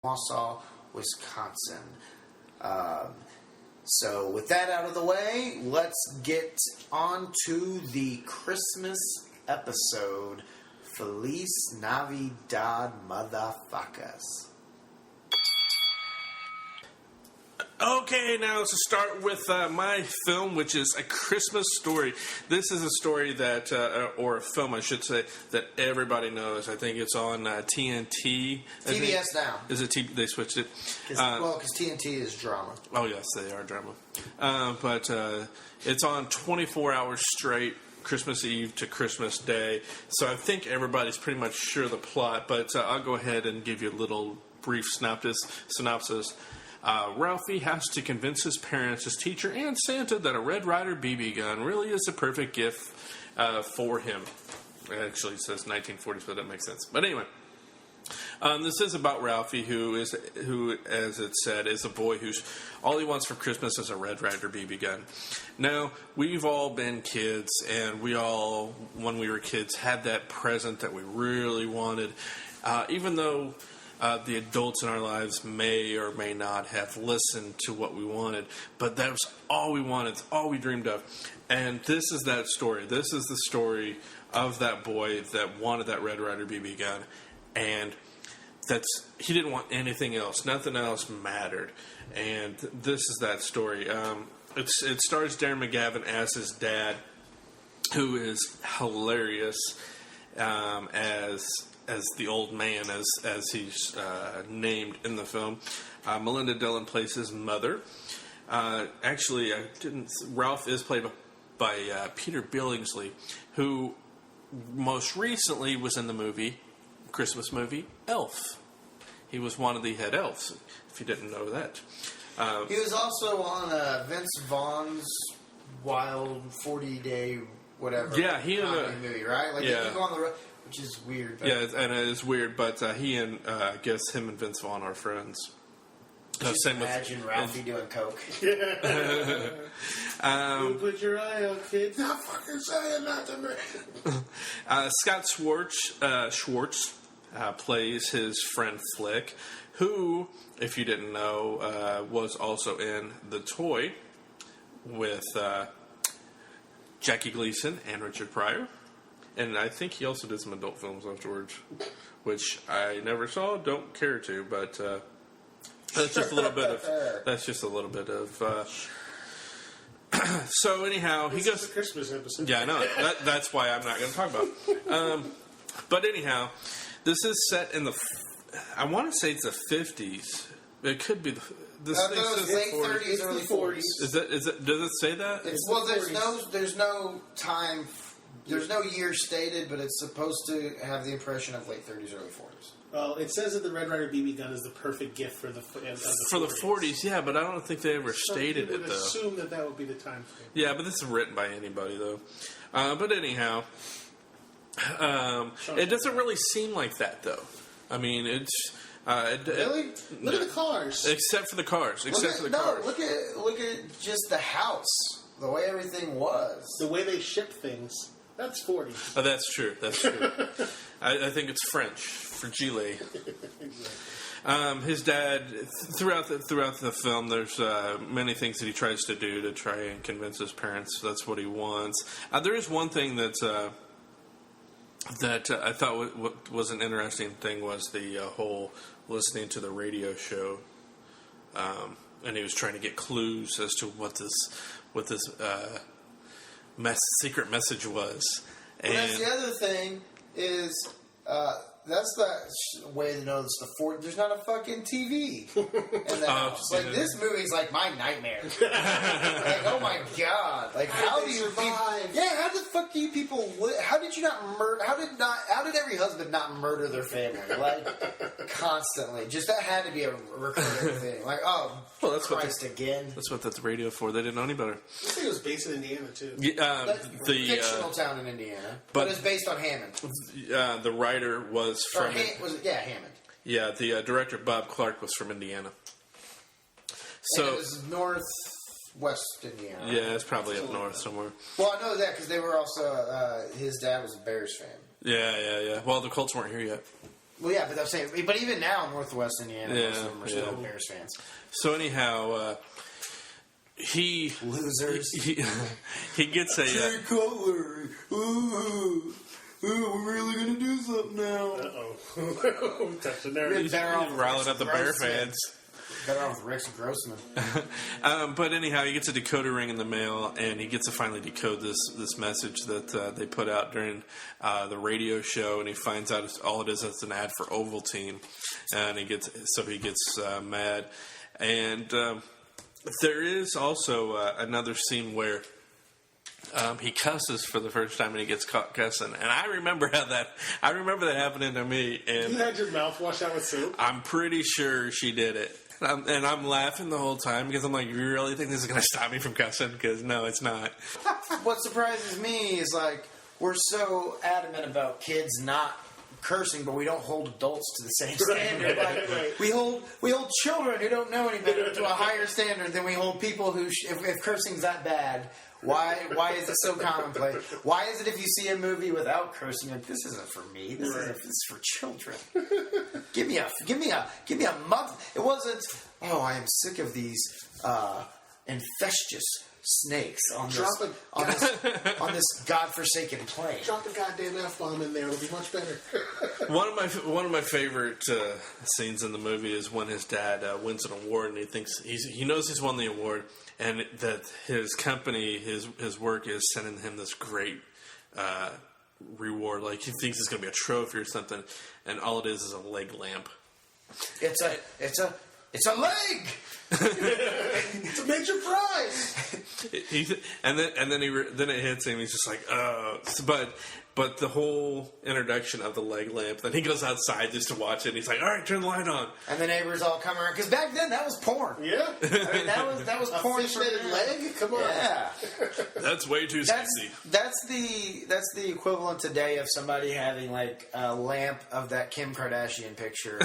Wausau, Wisconsin. So with that out of the way, let's get on to the Christmas episode. Feliz Navidad, motherfuckers. Okay, now to start with my film, which is A Christmas Story. This is a story that, or a film, I should say, that everybody knows. I think it's on TNT. TBS now. Is it they switched it? Because TNT is drama. Oh, yes, they are drama. But it's on 24 hours straight, Christmas Eve to Christmas Day. So I think everybody's pretty much sure of the plot, but I'll go ahead and give you a little brief synopsis. Ralphie has to convince his parents, his teacher, and Santa that a Red Ryder BB gun really is a perfect gift for him. Actually, it says 1940s, but that makes sense. But anyway, this is about Ralphie, who, as it said, is a boy who's all he wants for Christmas is a Red Ryder BB gun. Now, we've all been kids, and we all, when we were kids, had that present that we really wanted, even though the adults in our lives may or may not have listened to what we wanted, but that was all we wanted, all we dreamed of. And this is that story. This is the story of that boy that wanted that Red Ryder BB gun, and he didn't want anything else. Nothing else mattered. And this is that story. It stars Darren McGavin as his dad, who is hilarious as the old man, as he's named in the film. Melinda Dillon plays his mother. Actually, Ralph is played by Peter Billingsley, who most recently was in the Christmas movie, Elf. He was one of the head elves, if you didn't know that. He was also on Vince Vaughn's Wild 40-Day whatever. Yeah, he movie, right? Like, yeah. he go on the road, which is weird. But yeah, and it is weird, but he and I guess him and Vince Vaughn are friends. Just imagine Ralphie doing coke. Put your eye out, kid. Not fucking saying that to me. Scott Schwartz plays his friend Flick, who, if you didn't know, was also in The Toy with Jackie Gleason and Richard Pryor. And I think he also did some adult films afterwards, which I never saw, don't care to, but that's just a little bit of. So anyhow, he goes. This is a Christmas episode. Yeah, I know. That's why I'm not going to talk about it. But anyhow, this is set in I want to say it's the 50s. It could be late 30s, early 40s. Is it? Does it say that? There's no time. There's no year stated, but it's supposed to have the impression of late 30s, early 40s. Well, it says that the Red Ryder BB gun is the perfect gift for the 40s. Yeah, but I don't think they ever stated it, though. Assume that would be the time frame. Yeah, but this is written by anybody, though. But anyhow, it doesn't really seem like that, though. I mean, it's really? Look at the cars. Except for the cars. Look at just the house. The way everything was. The way they ship things. That's 40. Oh, that's true. That's true. I think it's French for gilet. Exactly. His dad, throughout the film, there's many things that he tries to do to try and convince his parents that's what he wants. There is one thing that I thought was an interesting thing was the whole listening to the radio show, and he was trying to get clues as to what this secret message was. And that's the other thing is that's the way to know it's the 40s. There's not a fucking TV in the house. Like, this movie's like my nightmare. Like, oh my god! Like, how do you survive? Yeah, how the fuck do you people? How did you not murder? How did every husband not murder their family? Like, constantly. Just that had to be a recurring thing. Like, oh, well, that's Christ again. That's what that's radio for. They didn't know any better. I think it was based in Indiana too. The fictional town in Indiana, but it's based on Hammond. The writer was from Hammond. Yeah, the director Bob Clark was from Indiana. So and it was northwest Indiana. Yeah, it's probably up north somewhere. Well, I know that because they were also his dad was a Bears fan. Yeah. Well, the Colts weren't here yet. Well, yeah, but I'm saying, but even now, Northwest Indiana, most of them are still Bears fans. So anyhow, Losers. He gets a Jay Cutler. Ooh, we're really gonna do something now. Uh-oh. Touch the nerve. He's riling up the Bear fans. Better off with Rex Grossman. But anyhow, he gets a decoder ring in the mail, and he gets to finally decode this message that they put out during the radio show, and he finds out all it is an ad for Ovaltine, and he gets mad. And there is also another scene where he cusses for the first time, and he gets caught cussing. And I remember that happening to me. And you had your mouth washed out with soup? I'm pretty sure she did it. And I'm laughing the whole time because I'm like, you really think this is going to stop me from cussing? Because no, it's not. What surprises me is, like, we're so adamant about kids not cursing, but we don't hold adults to the same standard. Like, we hold children who don't know any better to a higher standard than we hold people who, if cursing's that bad. Why is it so commonplace? Why is it if you see a movie without cursing, like, this isn't for me. This is for children. Give me a month. It wasn't. Oh, I am sick of these infectious snakes on this godforsaken plane. Drop a goddamn F-bomb in there. It'll be much better. One of my favorite scenes in the movie is when his dad wins an award, and he knows he's won the award, and that his company, his work is sending him this great reward. Like, he thinks it's going to be a trophy or something, and all it is a leg lamp. It's a leg. It's a major prize. And then it hits him. He's just like, but the whole introduction of the leg lamp. Then he goes outside just to watch it. And he's like, all right, turn the light on. And the neighbors all come around, because back then that was porn. Yeah, I mean, that was porn. A fish-headed leg. Come on. Yeah, that's way too sexy. That's the equivalent today of somebody having, like, a lamp of that Kim Kardashian picture.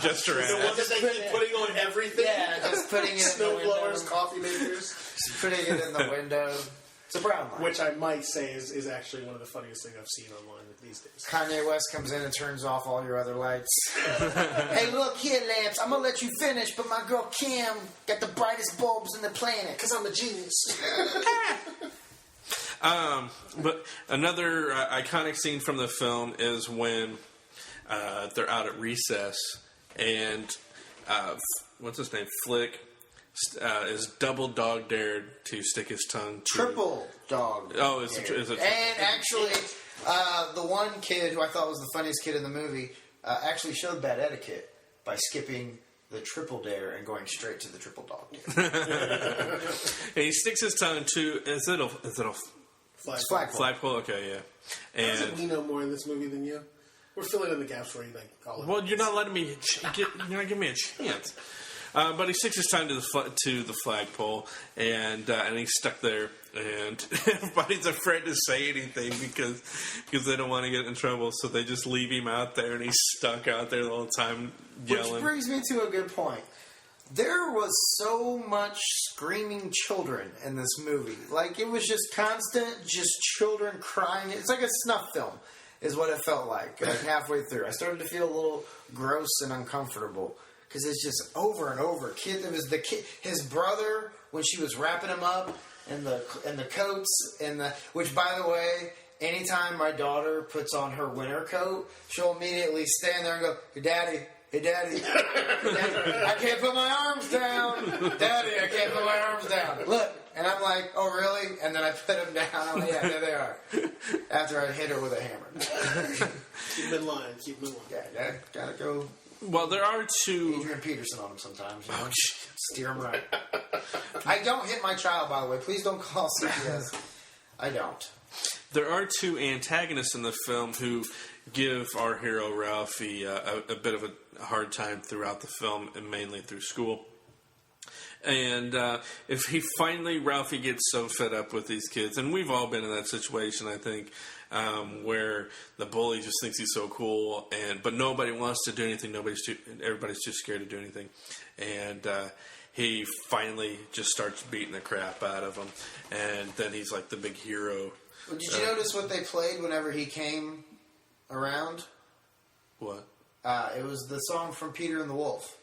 Just around. The one that they keep putting on everything. Yeah, just putting it in the window. Snow blowers, coffee makers. Just putting it in the window. It's a brown light. Which I might say is actually one of the funniest things I've seen online these days. Kanye West comes in and turns off all your other lights. Hey, look here, lamps. I'm going to let you finish, but my girl Kim got the brightest bulbs in the planet. Because I'm a genius. But another iconic scene from the film is when they're out at recess, and what's his name? Flick is double dog dared to stick his tongue. Triple dog. Oh, is it? And actually, the one kid who I thought was the funniest kid in the movie actually showed bad etiquette by skipping the triple dare and going straight to the triple dog dare. And he sticks his tongue to is it a flagpole? Flagpole. Okay, yeah. And we know more in this movie than you. We're filling in the gaps where you like all of well, you're not letting me. You're not giving me a chance. But he sticks his tongue to the flagpole, and he's stuck there, and everybody's afraid to say anything because they don't want to get in trouble, so they just leave him out there, and he's stuck out there the whole time yelling. Which brings me to a good point. There was so much screaming children in this movie. Like, it was just constant, just children crying. It's like a snuff film, is what it felt like halfway through. I started to feel a little gross and uncomfortable. Because it's just over and over. It was the kid, his brother, when she was wrapping him up, and the coats, which, by the way, anytime my daughter puts on her winter coat, she'll immediately stand there and go, hey daddy, I can't put my arms down. Daddy, I can't put my arms down. Look. And I'm like, oh really? And then I put them down. I'm like, yeah, there they are. After I hit her with a hammer. Keep them in line. Yeah, gotta go. Well, there are two. Adrian Peterson on them sometimes. You know? Steer them right. I don't hit my child, by the way. Please don't call CPS. I don't. There are two antagonists in the film who give our hero Ralphie a bit of a hard time throughout the film, and mainly through school. And if Ralphie gets so fed up with these kids, and we've all been in that situation, I think, where the bully just thinks he's so cool, but nobody wants to do anything. Everybody's too scared to do anything, and he finally just starts beating the crap out of him, and then he's like the big hero. Well, did you notice what they played whenever he came around? What? It was the song from Peter and the Wolf.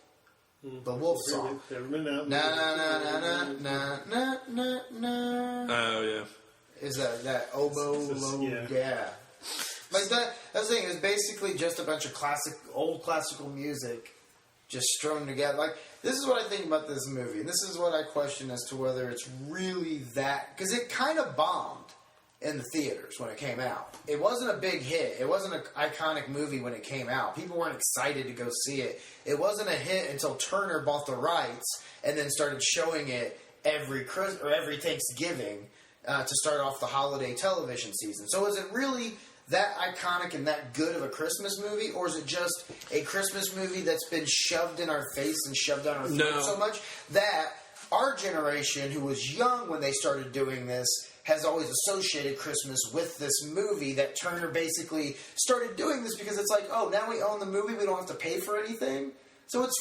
The Wolf song. Na na Na na na na na na na. Oh yeah. Is that oboe low? Yeah. Like that's the thing. It's basically just a bunch of old classical music, just strung together. Like this is what I think about this movie, and this is what I question as to whether it's really that, because it kind of bombed in the theaters when it came out. It wasn't a big hit. It wasn't an iconic movie when it came out. People weren't excited to go see it. It wasn't a hit until Turner bought the rights and then started showing it every Thanksgiving to start off the holiday television season. So is it really that iconic and that good of a Christmas movie, or is it just a Christmas movie that's been shoved in our face and shoved down our throat so much that our generation, who was young when they started doing this, has always associated Christmas with this movie, that Turner basically started doing this because it's like, oh, now we own the movie, we don't have to pay for anything. So it's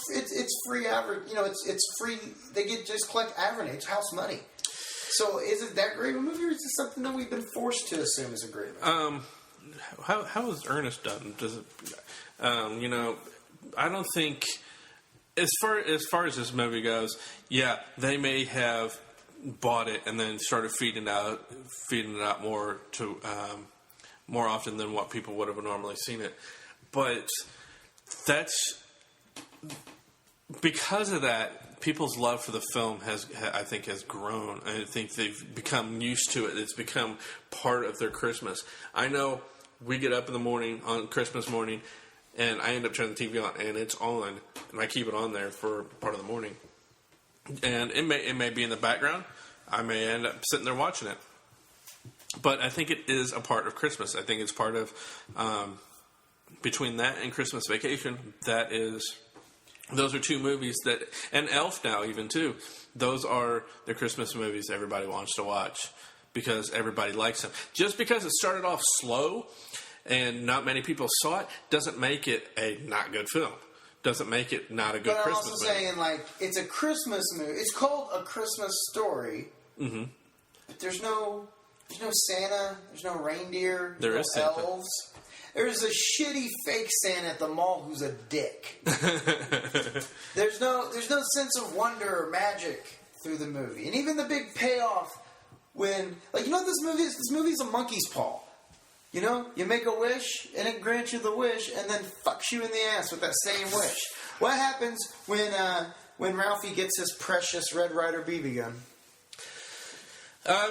free it's free. They just collect advertising. It's house money. So is it that great of a movie, or is it something that we've been forced to assume is a great movie? How is Ernest done? Does it? I don't think as far as this movie goes. Yeah, they may have bought it and then started feeding it out more more often than what people would have normally seen it. But that's because of that. People's love for the film has grown. I think they've become used to it. It's become part of their Christmas. I know we get up in the morning on Christmas morning, and I end up turning the TV on, and it's on, and I keep it on there for part of the morning. And it may be in the background. I may end up sitting there watching it. But I think it is a part of Christmas. I think it's part of, between that and Christmas Vacation, those are two movies that, and Elf now even too, those are the Christmas movies everybody wants to watch because everybody likes them. Just because it started off slow and not many people saw it doesn't make it a not good film. Doesn't make it not a good Christmas movie. But I'm also saying, like, it's a Christmas movie. It's called A Christmas Story. Mm-hmm. But there's no Santa. There's no reindeer. There is Santa. Elves. There's a shitty fake Santa at the mall who's a dick. There's no sense of wonder or magic through the movie. And even the big payoff when, like, you know what this movie is? This movie's a monkey's paw. You know, you make a wish, and it grants you the wish, and then fucks you in the ass with that same wish. What happens when Ralphie gets his precious Red Ryder BB gun?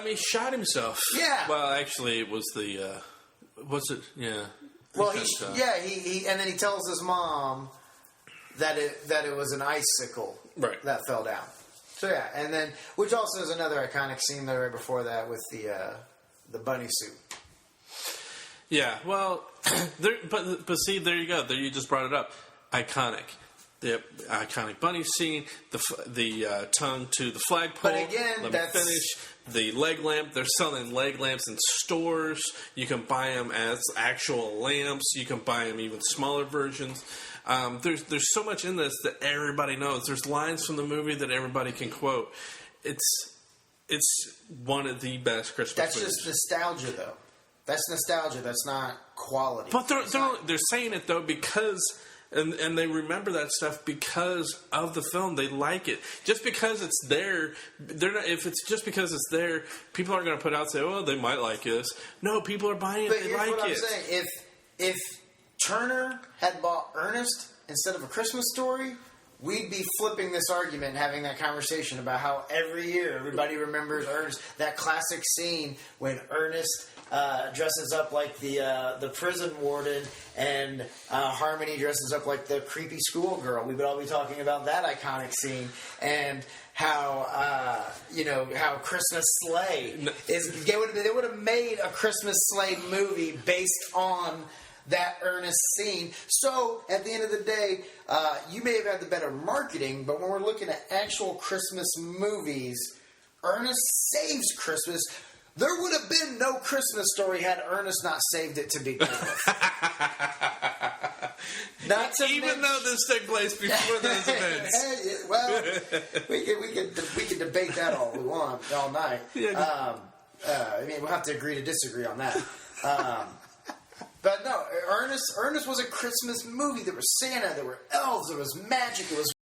He shot himself. Yeah. Well, actually, it was the. What's it? Yeah. Well, he and then he tells his mom that it was an icicle that fell down. So yeah, and then which also is another iconic scene there right before that with the bunny suit. Yeah, well, but see, there you go. There you just brought it up. Iconic. The iconic bunny scene, the tongue to the flagpole. But again, finish. The leg lamp. They're selling leg lamps in stores. You can buy them as actual lamps. You can buy them even smaller versions. There's so much in this that everybody knows. There's lines from the movie that everybody can quote. It's one of the best Christmas movies. That's just nostalgia, though. That's nostalgia. That's not quality. But they're saying it, though, because... And they remember that stuff because of the film. They like it. Just because it's there, they're not. If it's just because it's there, people aren't going to put out and say, "Oh, they might like this." No, people are buying it. But they like what it. I'm saying. If Turner had bought Ernest instead of A Christmas Story, we'd be flipping this argument and having that conversation about how every year everybody remembers Ernest. That classic scene when Ernest dresses up like the prison warden and Harmony dresses up like the creepy schoolgirl. We would all be talking about that iconic scene and how how Christmas Sleigh is. They would have made a Christmas Sleigh movie based on that Ernest scene. So at the end of the day, you may have had the better marketing, but when we're looking at actual Christmas movies, Ernest Saves Christmas. There would have been no Christmas Story had Ernest not saved it to begin with. Even though this took place before those events. Well, we can debate that all we want all night. Yeah. I mean, we'll have to agree to disagree on that. But no, Ernest was a Christmas movie. There was Santa, there were elves, there was magic, it was